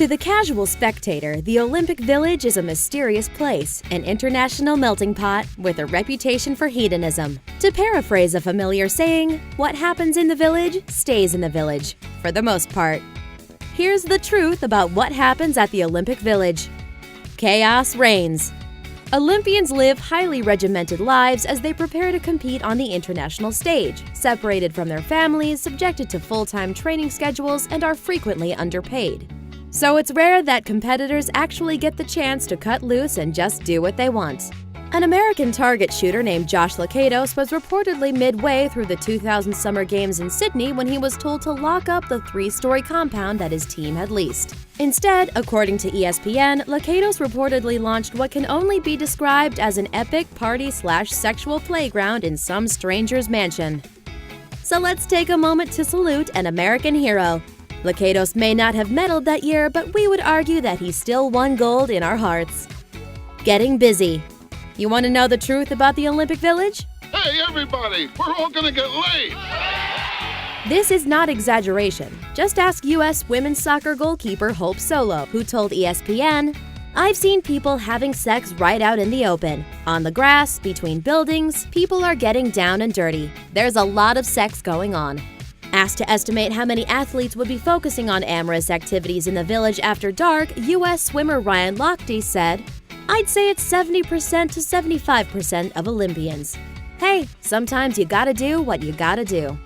To the casual spectator, the Olympic Village is a mysterious place, an international melting pot with a reputation for hedonism. To paraphrase a familiar saying, what happens in the village stays in the village, for the most part. Here's the truth about what happens at the Olympic Village. Chaos reigns. Olympians live highly regimented lives as they prepare to compete on the international stage, separated from their families, subjected to full-time training schedules, and are frequently underpaid. So it's rare that competitors actually get the chance to cut loose and just do what they want. An American target shooter named Josh Lakatos was reportedly midway through the 2000 Summer Games in Sydney when he was told to lock up the 3-story compound that his team had leased. Instead, according to ESPN, Lakatos reportedly launched what can only be described as an epic party/sexual playground in some stranger's mansion. So let's take a moment to salute an American hero. Lakatos may not have medaled that year, but we would argue that he still won gold in our hearts. Getting busy. You want to know the truth about the Olympic Village? Hey everybody, we're all gonna get laid! This is not exaggeration. Just ask U.S. women's soccer goalkeeper Hope Solo, who told ESPN, "I've seen people having sex right out in the open. On the grass, between buildings, people are getting down and dirty. There's a lot of sex going on." Asked to estimate how many athletes would be focusing on amorous activities in the village after dark, U.S. swimmer Ryan Lochte said, "I'd say it's 70% to 75% of Olympians. Hey, sometimes you gotta do what you gotta do."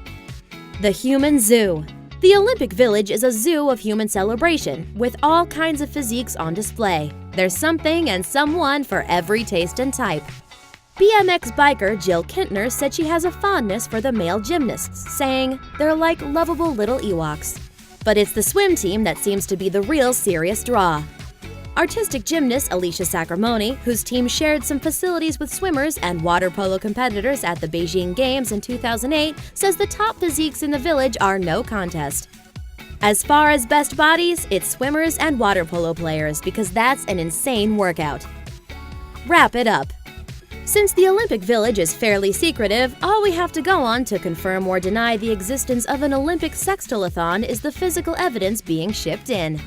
The Human Zoo. The Olympic Village is a zoo of human celebration, with all kinds of physiques on display. There's something and someone for every taste and type. BMX biker Jill Kintner said she has a fondness for the male gymnasts, saying, "They're like lovable little Ewoks." But it's the swim team that seems to be the real serious draw. Artistic gymnast Alicia Sacramone, whose team shared some facilities with swimmers and water polo competitors at the Beijing Games in 2008, says the top physiques in the village are no contest. As far as best bodies, it's swimmers and water polo players because that's an insane workout. Wrap it up. Since the Olympic Village is fairly secretive, all we have to go on to confirm or deny the existence of an Olympic sextilathon is the physical evidence being shipped in.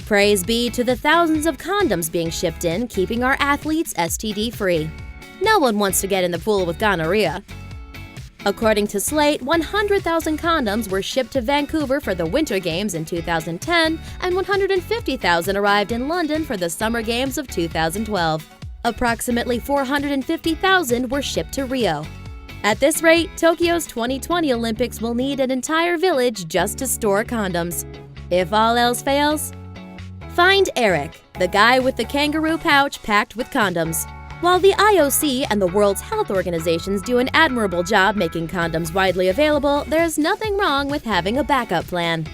Praise be to the thousands of condoms being shipped in, keeping our athletes STD-free. No one wants to get in the pool with gonorrhea. According to Slate, 100,000 condoms were shipped to Vancouver for the Winter Games in 2010, and 150,000 arrived in London for the Summer Games of 2012. Approximately 450,000 were shipped to Rio. At this rate, Tokyo's 2020 Olympics will need an entire village just to store condoms. If all else fails, find Eric, the guy with the kangaroo pouch packed with condoms. While the IOC and the World Health Organizations do an admirable job making condoms widely available, there's nothing wrong with having a backup plan.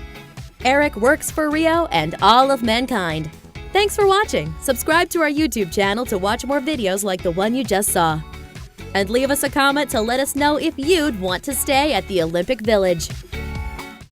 Eric works for Rio and all of mankind. Thanks for watching. Subscribe to our YouTube channel to watch more videos like the one you just saw. And leave us a comment to let us know if you'd want to stay at the Olympic Village.